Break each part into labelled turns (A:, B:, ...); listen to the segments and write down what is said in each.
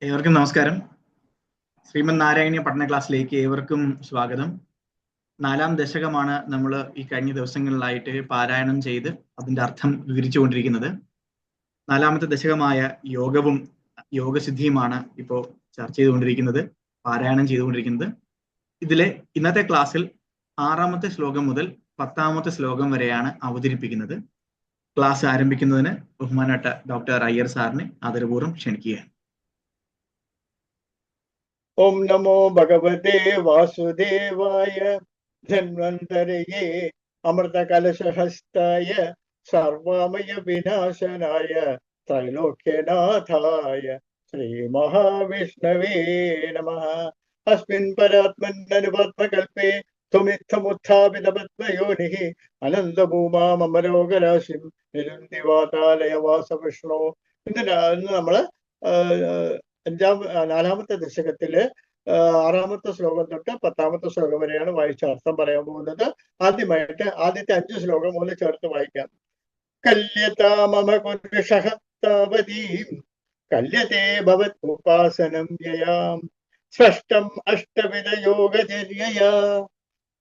A: ഏവർക്കും നമസ്കാരം. ശ്രീമദ് നാരായണീയ പഠന ക്ലാസ്സിലേക്ക് ഏവർക്കും സ്വാഗതം. 4-ാം ദശകമാണ് നമ്മൾ ഈ കഴിഞ്ഞ ദിവസങ്ങളിലായിട്ട് പാരായണം ചെയ്ത് അതിന്റെ അർത്ഥം വിവരിച്ചുകൊണ്ടിരിക്കുന്നത്. 4-ാമത്തെ ദശകമായ യോഗവും യോഗസിദ്ധിയുമാണ് ഇപ്പോൾ ചർച്ച ചെയ്തുകൊണ്ടിരിക്കുന്നത്, പാരായണം ചെയ്തുകൊണ്ടിരിക്കുന്നത്. ഇതിലെ ഇന്നത്തെ ക്ലാസ്സിൽ 6-ാമത്തെ ശ്ലോകം മുതൽ 10-ാമത്തെ ശ്ലോകം വരെയാണ് അവതരിപ്പിക്കുന്നത്. ക്ലാസ് ആരംഭിക്കുന്നതിന് ബഹുമാനപ്പെട്ട ഡോക്ടർ അയ്യർ സാറിനെ ആദരപൂർവ്വം ക്ഷണിക്കുകയാണ്.
B: ഓം നമോ ഭഗവതേ വാസുദേവായ ധന്വന്തരയേ അമൃതകലശഹസ്തായ സർവമയ വിനാശനായ ത്രൈലോക്യനാഥായ ശ്രീ മഹാവിഷ്ണവേ നമഃ. അസ്മിൻ പരാത്മന്നനുപത്മകൽപേ ത്വമിത്തമുത്ഥാപിതപത്മയോനിഃ അനന്തഭൂമാമരോഗരാശിം നിരുന്തിവാതാലയ വാസവിഷ്ണു. ഇന്ന് നമ്മള് 4-ാമത്തെ ദശകത്തില് 6-ാമത്തെ ശ്ലോകം തൊട്ട് 10-ാമത്തെ ശ്ലോകം വരെയാണ് വായിച്ച അർത്ഥം പറയാൻ പോകുന്നത്. ആദ്യമായിട്ട് ആദ്യത്തെ 5 ശ്ലോകം ഒന്ന് ചേർത്ത് വായിക്കാം. കല്യതാമമ കുരുഷഹത്താവതീം കല്യതേ ഭവത് ഉപാസനം യയാം സ്പഷ്ടം അഷ്ടവിധ യോഗചര്യയാ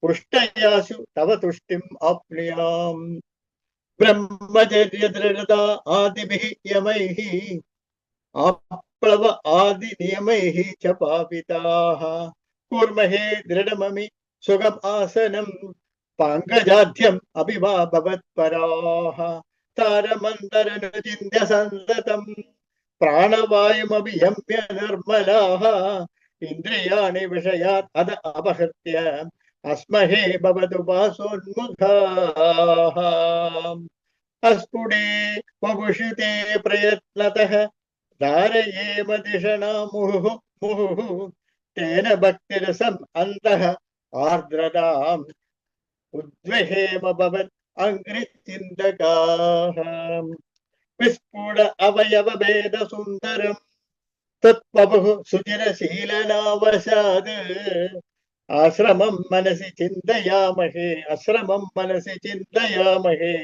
B: പുഷ്ടയാസു തവ തുഷ്ടിം ആപ്നുയാം ബ്രഹ്മചര്യ ദൃഢതാ ആദിഭിഃ യമൈഃ ആപ്ലവ ആദി നിയമൈഃ ച പാപിതാഃ കൂർമഹേ ദൃഢമമി സുഖം ആസനം പങ്കജാധ്യം അഭിവാ ഭവത്പരാഃ താരമന്തരനുചിന്യ സന്തതം പ്രാണവായുമഭിയമ്യ നിർമ്മലാഃ ഇന്ദ്രിയാണി വിഷയാത് അത അപഹൃത്യ അസ്മഹേ ഭവതുപാസോന്മുഖാഃ അസ്ഫുടേ വപുഷിതേ പ്രയത്നതഃ ധാരയേമ ദിഷണാ മുഹുഃ മുഹുഃ തേന ഭക്തിരസം അന്തഃ ആർദ്രതാം ഉദ്വഹേമ ഭവത് അംഘ്രിചിന്തകാഃ വിസ്ഫുട അവയവ ഭേദ സുന്ദരം തത്വപുഃ സുചിരശീലനാവശാത് ആശ്രമം മനസി ചിന്തയാമഹേ ആശ്രമം മനസി ചിന്തയാമഹേ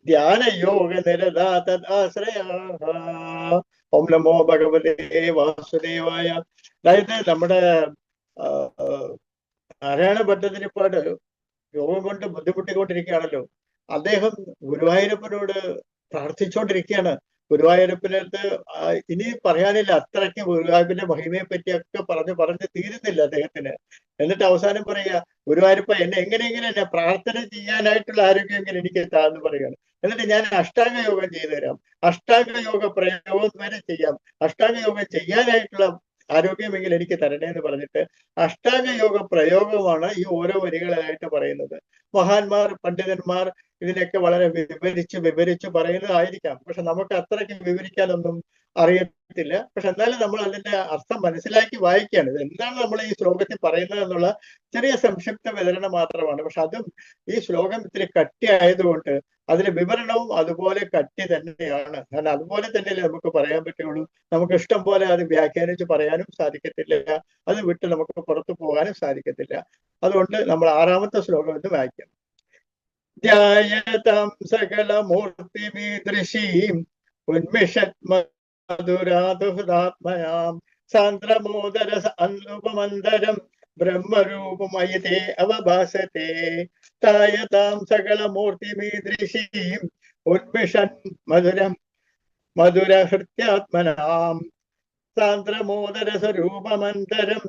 B: ധ്യാനയോഗ നിരതാ തദാശ്രയാഃ. ഓം നമോ ഭഗവതേ വാസുദേവായ. അതായത് നമ്മുടെ നാരായണ ഭട്ടതിരിപ്പാട് യോഗം കൊണ്ട് ബുദ്ധിമുട്ടിക്കൊണ്ടിരിക്കുകയാണല്ലോ. അദ്ദേഹം ഗുരുവായൂരപ്പനോട് പ്രാർത്ഥിച്ചുകൊണ്ടിരിക്കുകയാണ്. ഗുരുവായൂരപ്പനടുത്ത് ഇനി പറയാനില്ല, അത്രയ്ക്ക് ഗുരുവായൂരപ്പന്റെ മഹിമയെ പറ്റിയൊക്കെ പറഞ്ഞ് തീരുന്നില്ല അദ്ദേഹത്തിന്. എന്നിട്ട് അവസാനം പറയുക, ഗുരുവായൂരപ്പ എങ്ങനെയെങ്കിലും എന്നെ പ്രാർത്ഥന ചെയ്യാനായിട്ടുള്ള ആരോഗ്യമെങ്കിലും എനിക്ക് താന്ന് പറയുകയാണ്. എന്നിട്ട് ഞാൻ അഷ്ടാംഗ യോഗം ചെയ്തു തരാം, അഷ്ടാംഗ യോഗ പ്രയോഗം വരെ ചെയ്യാം, അഷ്ടാംഗ യോഗം ചെയ്യാനായിട്ടുള്ള ആരോഗ്യമെങ്കിലും എനിക്ക് തരണേ എന്ന് പറഞ്ഞിട്ട് അഷ്ടാംഗ യോഗ പ്രയോഗമാണ് ഈ ഓരോ വരികളായിട്ട് പറയുന്നത്. മഹാന്മാർ പണ്ഡിതന്മാർ ഇതിനൊക്കെ വളരെ വിവരിച്ച് പറയുന്നതായിരിക്കാം. പക്ഷെ നമുക്ക് അത്രയ്ക്ക് വിവരിക്കാനൊന്നും അറിയത്തില്ല. പക്ഷെ എന്നാലും നമ്മൾ അതിന്റെ അർത്ഥം മനസ്സിലാക്കി വായിക്കുകയാണ്. ഇത് എന്താണ് നമ്മൾ ഈ ശ്ലോകത്തിൽ പറയുന്നത് എന്നുള്ള ചെറിയ സംക്ഷിപ്ത വിവരണം മാത്രമാണ്. പക്ഷെ അതും ഈ ശ്ലോകം ഇത്തിരി കട്ടി ആയതുകൊണ്ട് അതിന്റെ വിവരണവും അതുപോലെ കട്ടി തന്നെയാണ്. കാരണം അതുപോലെ തന്നെയല്ലേ നമുക്ക് പറയാൻ പറ്റുള്ളൂ. നമുക്ക് ഇഷ്ടം പോലെ അത് വ്യാഖ്യാനിച്ച് പറയാനും സാധിക്കത്തില്ല, അത് വിട്ട് നമുക്ക് പുറത്തു പോകാനും സാധിക്കത്തില്ല. അതുകൊണ്ട് നമ്മൾ 6-ാമത്തെ ശ്ലോകം എന്ന് വായിക്കാം. ധ്യായതാം സകലമൂർത്തിമീദൃശീം ഉന്മിഷത് മധുരാതുഹൃതാത്മയാം സാന്ദ്രമോദരസ അനുപമന്തരം ബ്രഹ്മരൂപമയതേ അവഭാസത്തെ തായതാം സകലമൂർത്തിമീദൃശീം ഉന്മിഷൻ മധുരഹൃത്യാത്മനാം സാന്ദ്രമോദരസരൂപമന്തരം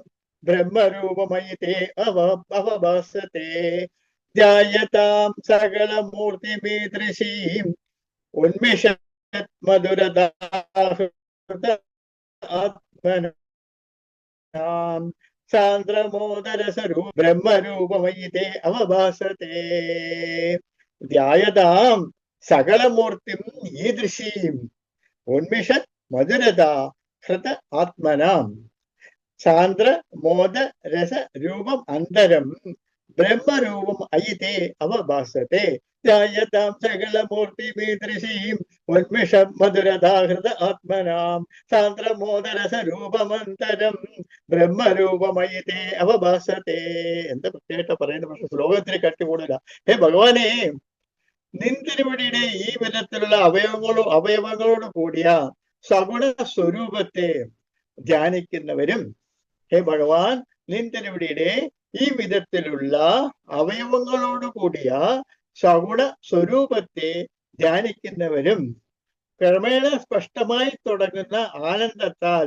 B: ബ്രഹ്മരൂപമയതേ അവഭാസത്തെ ധ്യായതാം സകലമൂർത്തിമീദൃശീം ഉന്മിഷത് മധുരതാത്മനാം സാന്ദ്രമോദരസരൂപ ബ്രഹ്മരൂപമയിതേ അവഭാസത്തെ ധ്യായതാം സകലമൂർത്തിം ഈദൃശീം ഉന്മിഷത് മധുരതാ ഹൃത ആത്മനാം സാന്ദ്ര മോദ രസ രൂപം അന്തരം ബ്രഹ്മരൂപം അയിതേ അവഭാസത്തെ ധ്യായതാം സകലമൂർത്തിമീദൃശീം ഉന്മിഷം മധുരധാഹൃത ആത്മനാം സാന്ദ്രമോദരസരൂപമന്തരം ബ്രഹ്മരൂപമയിതേ അവഭാസത്തെ. എന്താ പ്രത്യേകത പറയുന്നത്? പക്ഷെ ശ്ലോകത്തിന് കട്ടി കൂടുതല. ഹേ ഭഗവാനെ, നിന്തിരുവടിയുടെ ഈ വിധത്തിലുള്ള അവയവങ്ങളോട് കൂടിയ സഗുണ സ്വരൂപത്തെ ധ്യാനിക്കുന്നവരും. ഹേ ഭഗവാൻ, നിൻ തിരുവടിയുടെ ഈ വിധത്തിലുള്ള അവയവങ്ങളോട് കൂടിയ സഗുണ സ്വരൂപത്തെ ധ്യാനിക്കുന്നവരും ക്രമേണ സ്പഷ്ടമായി തുടങ്ങുന്ന ആനന്ദത്താൽ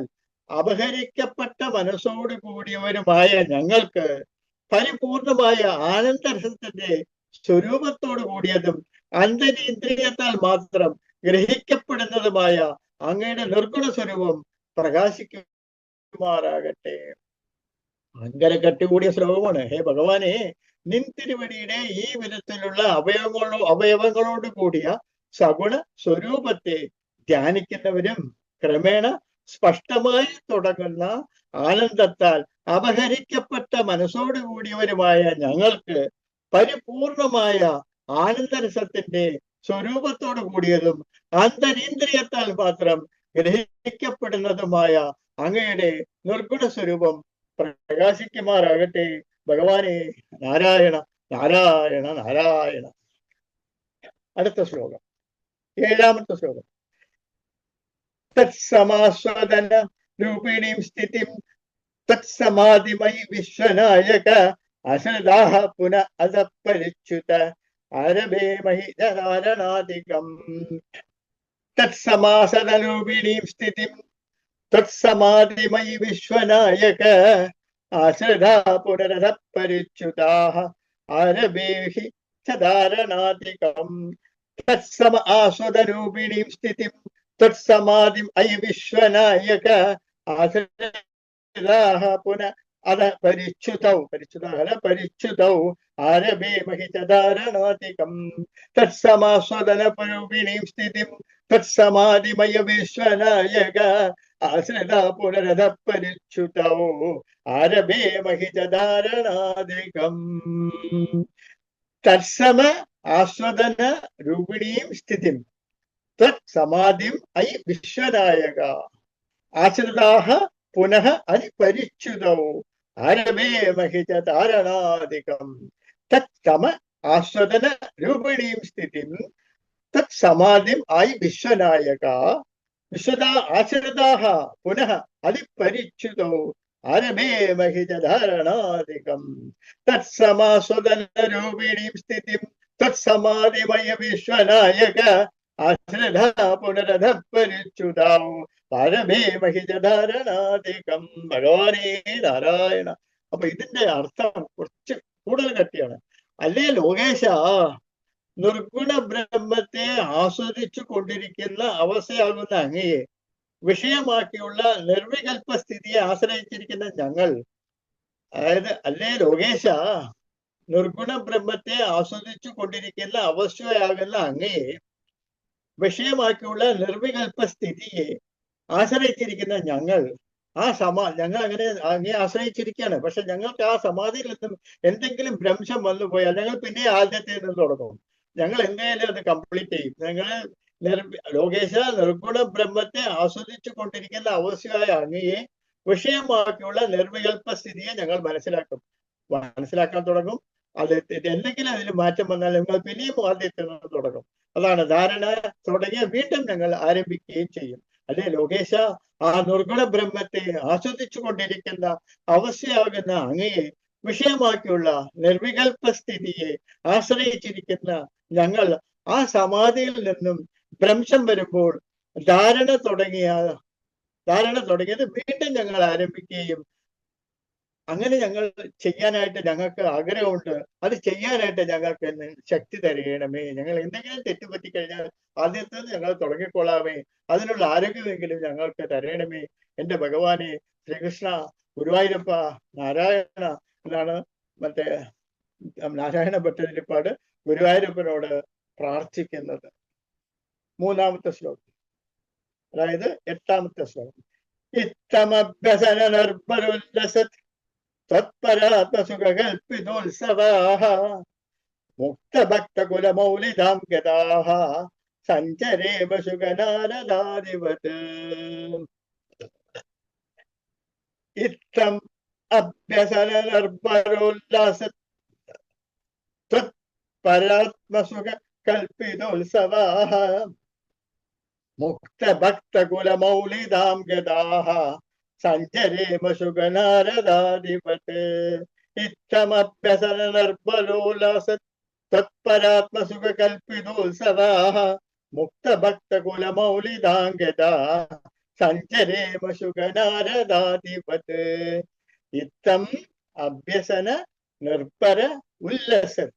B: അപഹരിക്കപ്പെട്ട മനസ്സോട് കൂടിയവരുമായ ഞങ്ങൾക്ക് പരിപൂർണമായ ആനന്ദരസത്തിന്റെ സ്വരൂപത്തോടു കൂടിയതും അന്തരീന്ദ്രിയത്താൽ മാത്രം ഗ്രഹിക്കപ്പെടുന്നതുമായ അങ്ങയുടെ നിർഗുണ സ്വരൂപം പ്രകാശിക്കുമാറാകട്ടെ. ഭയങ്കര കട്ടികൂടിയ ശ്ലോകമാണ്. ഹേ ഭഗവാനെ, നിൻ തിരുവടിയുടെ ഈ വിധത്തിലുള്ള അവയവങ്ങളോട് കൂടിയ സഗുണ സ്വരൂപത്തെ ധ്യാനിക്കുന്നവരും ക്രമേണ സ്പഷ്ടമായി തുടങ്ങുന്ന ആനന്ദത്താൽ അപഹരിക്കപ്പെട്ട മനസ്സോട് കൂടിയവരുമായ ഞങ്ങൾക്ക് പരിപൂർണമായ ആനന്ദരസത്തിന്റെ സ്വരൂപത്തോടു കൂടിയതും അന്തരീന്ദ്രിയത്താൽ മാത്രം ഗ്രഹിക്കപ്പെടുന്നതുമായ അങ്ങയുടെ നിർഗുണ സ്വരൂപം പ്രകാശിക്കുമാറാകട്ടെ. ഭഗവാനെ, നാരായണ നാരായണ നാരായണ. അടുത്ത ശ്ലോകം, 7ാമത്തെ ശ്ലോകം. തത്സമാസ്വദന രൂപിണീം സ്ഥിതിം തത്സമാധിമയി വിശ്വനായക അശ്രദാഹ പുന അധപരിച്യുത ആരഭേ മഹിതധാരണാധികം. തത്സമാസദരൂപിണീം സ്ഥിതിം തത്സമാധിമയി വിശ്വനായക ആശ്രദാ പുനരധപരിച്യുതാഃ ആരഭേഹി ധാരണാധികം. തത്സമ ആസ്വദരൂപിണീം സ്ഥിതിം തത്സമാധിം അയി വിശ്വനായക ആശ്രദാഃ പുന അധ പരിച്യുതൗ പരിച്യുതൗ ആരഭേ മഹിതധാരണാധികം. തത്സമാസ്വദനപരൂപിണീം സ്ഥിതിം തത്സമാധിമയ വിശ്വനായക ആശ്രിതാ പുനരധപരിച്യുതൗ ആരഭേ മഹിതധാരണാധികം. തത്സമ ആസ്വദന രൂപിണീം സ്ഥിതിം തത്സമാധിം അയി വിശ്വനായക ആശ്രിതാഃ പുനഃ അതിപരിച്യുതൗ ആരഭേ മഹിതധാരണാധികം. തത്സമ ആസ്വദന രൂപിണീം സ്ഥിതിം തത്സമാധിം അയി വിശ്വനായക വിശ്വദാ ആശ്രിതാഃ പുനഃ അതിപരിച്യുതൗ ആരഭേ മഹിതധാരണാധികം. തത്സമാസ്വദന രൂപിണീം സ്ഥിതിം തത്സമാധിമയ വിശ്വനായക ആശ്രിതാ പുനരധപരിച്യുതൗ ആരഭേ മഹിതധാരണാധികം. ഭഗവാനേ, നാരായണ. അപ്പൊ ഇതിന്റെ അർത്ഥം കുറച്ച് കൂടുതൽ കട്ടിയാണ്. അല്ലേ ലോകേശ, നിർഗുണ ബ്രഹ്മത്തെ ആസ്വദിച്ചു കൊണ്ടിരിക്കുന്ന അവസ്ഥയാകുന്ന അങ്ങയെ വിഷയമാക്കിയുള്ള നിർവികൽപ്പ സ്ഥിതിയെ ആശ്രയിച്ചിരിക്കുന്ന ഞങ്ങൾ, അതായത് അല്ലേ ലോകേശ, നിർഗുണ ബ്രഹ്മത്തെ ആസ്വദിച്ചു കൊണ്ടിരിക്കുന്ന അവസ്ഥയാകുന്ന അങ്ങയെ വിഷയമാക്കിയുള്ള നിർവികൽപ്പ സ്ഥിതിയെ ആശ്രയിച്ചിരിക്കുന്ന ഞങ്ങൾ ഞങ്ങൾ അങ്ങനെ അങ്ങേ ആശ്രയിച്ചിരിക്കുകയാണ്. പക്ഷെ ഞങ്ങൾക്ക് ആ സമാധിയിൽ നിന്നും എന്തെങ്കിലും ഭ്രംശം വന്നു പോയാൽ ഞങ്ങൾ പിന്നെ ആദ്യത്തെ നിന്ന് തുടങ്ങും. ഞങ്ങൾ എങ്ങനെയാലും അത് കംപ്ലീറ്റ് ചെയ്യും. ഞങ്ങൾ ലോകേശ, നിർഗുണ ബ്രഹ്മത്തെ ആസ്വദിച്ചു കൊണ്ടിരിക്കുന്ന അവസ്ഥയായ അങ്ങയെ വിഷയമാക്കിയുള്ള നിർവികൽപ്പ സ്ഥിതിയെ ഞങ്ങൾ മനസ്സിലാക്കാൻ തുടങ്ങും. അത് എന്തെങ്കിലും അതിൽ മാറ്റം വന്നാൽ ഞങ്ങൾ പിന്നെയും ആദ്യത്തെ നിന്ന് തുടങ്ങും. അതാണ് ധാരണ തുടങ്ങിയ വീണ്ടും ഞങ്ങൾ ആരംഭിക്കുകയും ചെയ്യും. അല്ലെ ലോകേശ, ആ നിർഗുണ ബ്രഹ്മത്തെ ആസ്വദിച്ചു കൊണ്ടിരിക്കുന്ന അവസ്ഥയാകുന്ന അങ്ങയെ വിഷയമാക്കിയുള്ള നിർവികൽപ്പ സ്ഥിതിയെ ആശ്രയിച്ചിരിക്കുന്ന ഞങ്ങൾ ആ സമാധിയിൽ നിന്നും ഭ്രംശം വരുമ്പോൾ ധാരണ തുടങ്ങിയത് വീണ്ടും ഞങ്ങൾ ആരംഭിക്കുകയും അങ്ങനെ ഞങ്ങൾ ചെയ്യാനായിട്ട് ഞങ്ങൾക്ക് ആഗ്രഹമുണ്ട്. അത് ചെയ്യാനായിട്ട് ഞങ്ങൾക്ക് ശക്തി തരികണമേ. ഞങ്ങൾ എന്തെങ്കിലും തെറ്റുപറ്റിക്കഴിഞ്ഞാൽ ആദ്യത്തെ ഞങ്ങൾ തുടങ്ങിക്കൊള്ളാമേ. അതിനുള്ള ആരോഗ്യമെങ്കിലും ഞങ്ങൾക്ക് തരണമേ. എന്റെ ഭഗവാനെ, ശ്രീകൃഷ്ണ, ഗുരുവായൂരപ്പ, നാരായണ എന്നാണ് മറ്റേ നാരായണ ഭട്ടതിരിപ്പാട് ഗുരുവായൂരപ്പനോട് പ്രാർത്ഥിക്കുന്നത്. 3ാമത്തെ ശ്ലോകം, അതായത് 8ാമത്തെ ശ്ലോകം. ഇത്തമഭ്യസന നിർഭരോല്ലസത് തത്പരാത്മസുഖകൽപ്പിതോത്സവാഃ മുക്തഭക്തകുലമൗലിധാം ഗതാഃ സഞ്ചരേമ സുഖനാരദാദിവത്. ഇത്തം അഭ്യസന നിർഭരോല്ലാസത് തത്പരാത്മസുഖകൽപ്പിതോത്സവാഃ മുക്തഭക്തകുലമൗലിധാം ഗതാഃ സഞ്ചരേമ സുഖനാരദാധിപത് ഇത്തമഭ്യസന നിർബലോല്ലാസ തത്പരാത്മസുഖ കൽപ്പിതോത്സവാഃ മുക്തഭക്തകുലമൗലിതാംഗതാ സഞ്ചരേമ സുഖനാരദാധിപത് ഇത്തം അഭ്യസന നിർഭര ഉല്ലസൻ.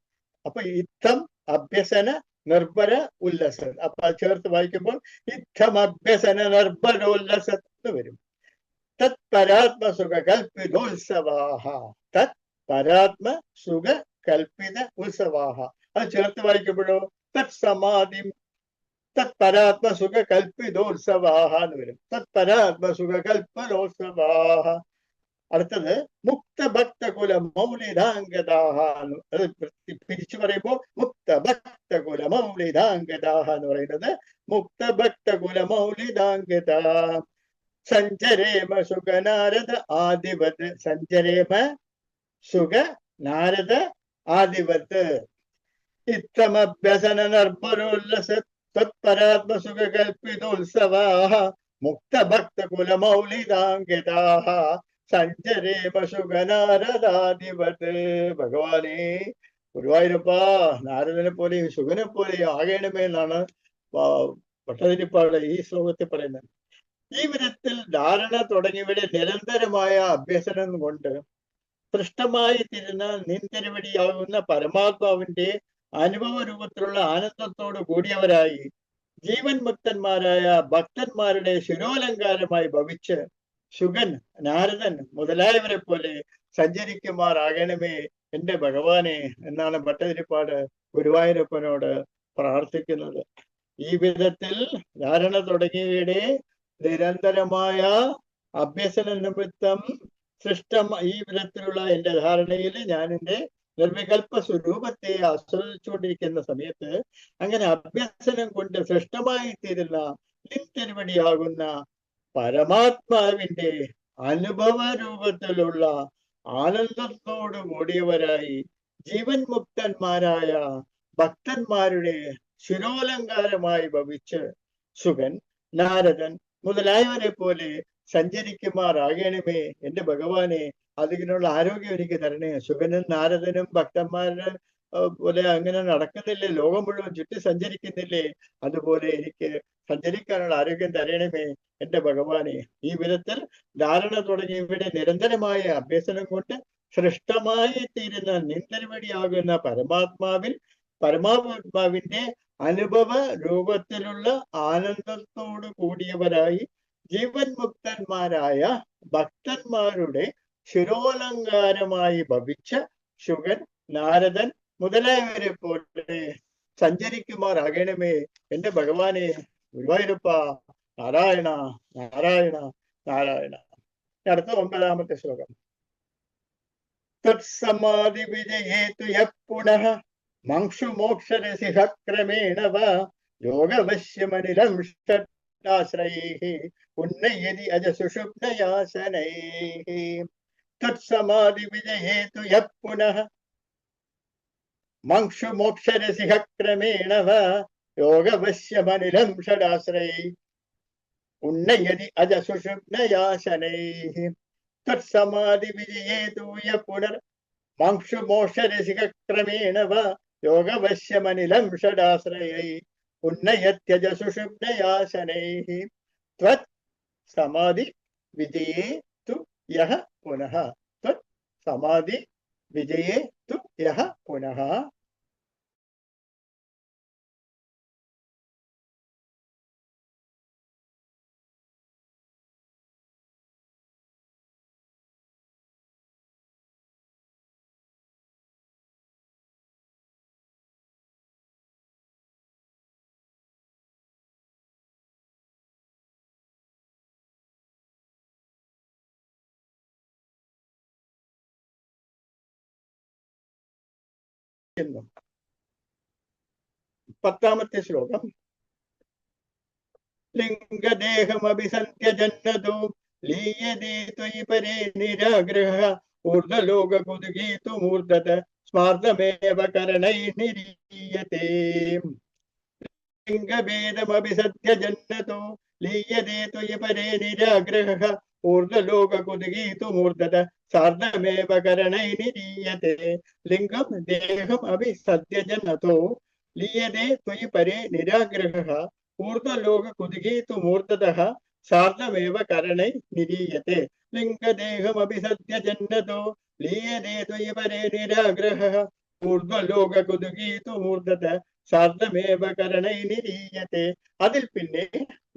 B: അപ്പൊ ഇത്തം അഭ്യസന നിർഭര ഉല്ലസൻ. അപ്പൊ ചേർത്ത് വായിക്കുമ്പോൾ ഇത്തം അഭ്യസന നിർഭരോല്ലസൻ എന്ന് വരും. തത് പരാത്മസുഖ കൽപ്പിതോത്സവാഹ. തത് പരാത്മ സുഖ കൽപ്പിത ഉത്സവാഹ. അത് ചേർത്ത് വായിക്കുമ്പോഴോ തത് സമാധി തത് പരാത്മസുഖ കൽപ്പിതോത്സവാഹ എന്ന് വരും. തത് പരാത്മസുഖ കൽപ്പനോത്സവാഹ. അടുത്തത് മുക്തഭക്തകുല മൗലിതാംഗതാഹ. അത് പിരിച്ചു പറയുമ്പോൾ മുക്തഭക്തകുല മൗലിതാംഗതാഹ എന്ന് പറയുന്നത് മുക്തഭക്തകുല മൗലിതാംഗത. സഞ്ചരേമ സുഖ നാരദ ആദിവത്. സഞ്ചരേമ സുഖ നാരദ ആദിവത് ഇത്തമഭ്യസന നിർഭരോല്ലസ തത്പരാത്മസുഖ കൽപ്പിതോത്സവാഃ മുക്തഭക്തകുല മൗലിതാംഗതാഃ സഞ്ചരേമ സുഖ നാരദാദിവത്. ഭഗവാനെ ഗുരുവായൂരപ്പ, നാരദനെ പോലെയും സുഖനെ പോലെയും ആകേണമേ എന്നാണ് ഭട്ടതിരിപ്പാട് ഈ ശ്ലോകത്തിൽ പറയുന്നത്. ഈ വിധത്തിൽ ധാരണ തുടങ്ങിയവയുടെ നിരന്തരമായ അഭ്യസനം കൊണ്ട് സൃഷ്ടമായി തിരുന്ന നിൻതിരുവടിയാകുന്ന പരമാത്മാവിന്റെ അനുഭവ രൂപത്തിലുള്ള ആനന്ദത്തോട് കൂടിയവരായി ജീവൻ മുക്തന്മാരായ ഭക്തന്മാരുടെ ശിരോലങ്കാരമായി ഭവിച്ച് ശുഗൻ, നാരദൻ മുതലായവരെ പോലെ സഞ്ചരിക്കുമാറാകണമേ എന്റെ ഭഗവാനെ എന്നാണ് ഭട്ടതിരിപ്പാട് ഗുരുവായൂരപ്പനോട് പ്രാർത്ഥിക്കുന്നത്. ഈ വിധത്തിൽ ധാരണ തുടങ്ങിയവയുടെ നിരന്തരമായ അഭ്യസന നിമിത്തം ഈ വിധത്തിലുള്ള എന്റെ ധാരണയിൽ ഞാൻ എന്റെ നിർവികൽപ്പ സ്വരൂപത്തെ ആസ്വദിച്ചുകൊണ്ടിരിക്കുന്ന സമയത്ത് അങ്ങനെ അഭ്യസനം കൊണ്ട് സൃഷ്ടമായി തീരുന്ന നിൻതിരുവടിയാകുന്ന പരമാത്മാവിന്റെ അനുഭവ രൂപത്തിലുള്ള ആനന്ദത്തോടു കൂടിയവരായി ജീവൻ മുക്തന്മാരായ ഭക്തന്മാരുടെ ശിരോലങ്കാരമായി ഭവിച്ച് സുഖൻ, നാരദൻ മുതലായവരെ പോലെ സഞ്ചരിക്കുമാറാകണമേ എന്റെ ഭഗവാനെ. അതിനുള്ള ആരോഗ്യം എനിക്ക് തരണേ. സുഖനും നാരദനും ഭക്തന്മാരുടെ പോലെ അങ്ങനെ നടക്കുന്നില്ലേ, ലോകം മുഴുവൻ ചുറ്റി സഞ്ചരിക്കുന്നില്ലേ, അതുപോലെ എനിക്ക് സഞ്ചരിക്കാനുള്ള ആരോഗ്യം തരണമേ എന്റെ ഭഗവാനെ. ഈ വിധത്തിൽ ധാരണ തുടങ്ങിയവയുടെ നിരന്തരമായ അഭ്യസനം കൊണ്ട് സൃഷ്ടമായി തീരുന്ന നിൻതിരുവടിയാകുന്ന പരമാത്മാവിന്റെ അനുഭവ രൂപത്തിലുള്ള ആനന്ദത്തോടു കൂടിയവരായി ജീവൻ മുക്തന്മാരായ ഭക്തന്മാരുടെ ശിരോലങ്കാരമായി ഭവിച്ച ശുഗൻ, നാരദൻ മുതലായവരെ പോലെ സഞ്ചരിക്കുമാറാകണമേ എന്റെ ഭഗവാനെ. ഗുരുവായൂരപ്പ നാരായണ നാരായണ നാരായണ. അടുത്ത 9ാമത്തെ ശ്ലോകം. തത്സമാധി വിജയേതു യഃ പുനഃ മംക്ഷു മോക്ഷരസിഹ ക്രമേണ വാ യോഗവശ്യമനിലം ഷട്ടാശ്രയൈഃ ഉന്നയതി അജ സുഷുപ്നയാസനൈഃ. തത്സമാധി വിജയേതു യഃ പുനഃ മംക്ഷു മോക്ഷരസിഹ ക്രമേണ വാ യോഗവശ്യമനിലം ഷടാശ്രയൈഃ ഉന്നയതി അജ സുഷുപ്നയാസനൈഃ. തത്സമാധി വിജയേതു യഃ പുനർ മംക്ഷു മോക്ഷരസിഹ ക്രമേണ വാ യോഗവശ്യമനിലം ഷടാശ്രയൈഃ ഉന്നയത്യജ സുഷുപ്നയാസനൈഃ. ത്വത് സമാധി വിജയേതു യഃ പുനഃ. ത്വത് സമാധി വിജയേതു യഃ പുനഃ. പത്താമത്തെ ശ്ലോകം. ലിംഗദേഹമഭിസന്ധ്യജന്നതോ ലീയതേ ത്വയി പരേ നിരാഗ്രഹഃ ഊർധ്വലോകകുതുകീതു മൂർധത സ്മാർദ്ധമേവ കരണൈർനിരീയതേ. ലിംഗഭേദമഭിസന്ധ്യജന്നതോ ലീയതേ ത്വയി പരേ നിരാഗ്രഹഃ ഊർധ്വലോകകുതുകീതുമൂർധത സാർദ്ധമേവ കരണൈനിരീയത്തെ ലിംഗം ദേഹം അഭി സത്യജനതോ ലീയതേ ത്വയി പരേ നിരാഗ്രഹഃ ഊർധ്വലോകകുതുകീതുമൂർധതഃ സാർദ്ധമേവ കരണൈ നിരീയത്തെ ലിംഗദേഹമഭി സത്യജന്നതോ ലീയതേ ത്വയി പരേ നിരാഗ്രഹഃ ഊർധ്വലോകകുതുകീതുമൂർധത സാർദ്ധമേവ കരണൈ നിരീയത്തെ. അതിൽ പിന്നെ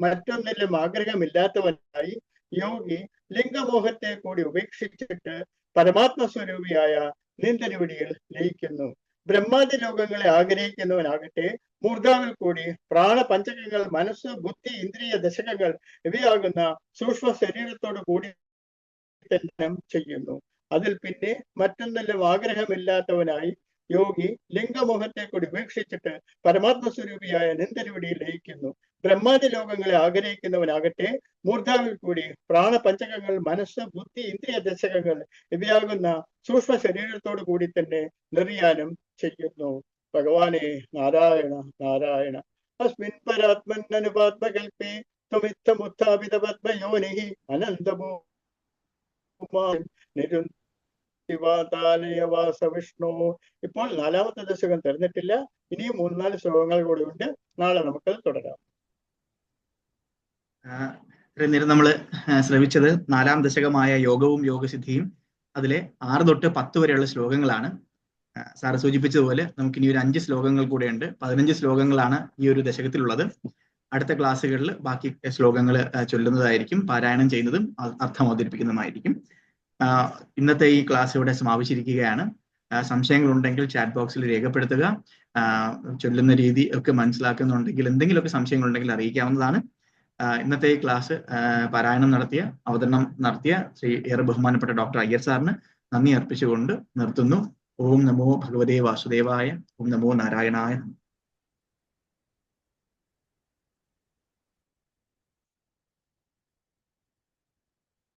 B: മറ്റൊന്നിലും ആഗ്രഹമില്ലാത്തവനായി യോഗി ലിംഗമോഹത്തെ കൂടി ഉപേക്ഷിച്ചിട്ട് പരമാത്മസ്വരൂപിയായ നിന്തിരുവടിയിൽ ലയിക്കുന്നു. ബ്രഹ്മാദി ലോകങ്ങളെ ആഗ്രഹിക്കുന്നവനാകട്ടെ മൂർധാവിൽ കൂടി പ്രാണപഞ്ചകങ്ങൾ, മനസ്സ്, ബുദ്ധി, ഇന്ദ്രിയ ദശകങ്ങൾ ഇവയാകുന്ന സൂക്ഷ്മ ശരീരത്തോട് കൂടി ചെയ്യുന്നു. അതിൽ പിന്നെ മറ്റൊന്നിലും ആഗ്രഹമില്ലാത്തവനായി യോഗി ലിംഗമോഹത്തെ കൂടി ഉപേക്ഷിച്ചിട്ട് പരമാത്മസ്വരൂപിയായ നിന്തിരുവടിയിൽ ലയിക്കുന്നു. ബ്രഹ്മാദി ലോകങ്ങളെ ആഗ്രഹിക്കുന്നവനാകട്ടെ മൂർധാവിൽ കൂടി പ്രാണപഞ്ചകങ്ങൾ, മനസ്സ്, ബുദ്ധി, ഇന്ദ്രിയ ദശകങ്ങൾ ഇവയാകുന്ന സൂക്ഷ്മ ശരീരത്തോട് കൂടി തന്നെ നിർയാനം ചെയ്യുന്നു. ഭഗവാനെ നാരായണ നാരായണ. അസ്മിൻ പരാത്മന്നനുപാത്മകൽപേ ത്വമിത്തമുത്ഥാപിത പദ്മയോനിഃ അനന്തഭൂ വിഷ്ണു. ഇപ്പോൾ 4ാമത്തെ ദശകം തീർന്നിട്ടില്ല. ഇനിയും 3-4 ശ്ലോകങ്ങൾ കൂടി ഉണ്ട്. നാളെ നമുക്കത് തുടരാം.
A: നേരം നമ്മൾ ശ്രവിച്ചത് 4ാം ദശകമായ യോഗവും യോഗസിദ്ധിയും അതിലെ 6 തൊട്ട് 10 വരെയുള്ള ശ്ലോകങ്ങളാണ്. സാറ് സൂചിപ്പിച്ചതുപോലെ നമുക്ക് ഇനി ഒരു 5 ശ്ലോകങ്ങൾ കൂടെ ഉണ്ട്. 15 ശ്ലോകങ്ങളാണ് ഈ ഒരു ദശകത്തിലുള്ളത്. അടുത്ത ക്ലാസ്സുകളിൽ ബാക്കി ശ്ലോകങ്ങൾ ചൊല്ലുന്നതായിരിക്കും, പാരായണം ചെയ്യുന്നതും അർത്ഥം അവതരിപ്പിക്കുന്നതുമായിരിക്കും. ഇന്നത്തെ ഈ ക്ലാസ് ഇവിടെ സമാപിച്ചിരിക്കുകയാണ്. സംശയങ്ങളുണ്ടെങ്കിൽ ചാറ്റ് ബോക്സിൽ രേഖപ്പെടുത്തുക. ചൊല്ലുന്ന രീതി ഒക്കെ മനസ്സിലാക്കുന്നുണ്ടെങ്കിൽ എന്തെങ്കിലുമൊക്കെ സംശയങ്ങളുണ്ടെങ്കിൽ അറിയിക്കാവുന്നതാണ്. ഇന്നത്തെ ഈ ക്ലാസ് പാരായണം അവതരണം നടത്തിയ ശ്രീ ഏറെ ബഹുമാനപ്പെട്ട ഡോക്ടർ അയ്യർ സാറിന് നന്ദി അർപ്പിച്ചുകൊണ്ട് നിർത്തുന്നു. ഓം നമോ ഭഗവതേ വാസുദേവായ. ഓം നമോ നാരായണായ.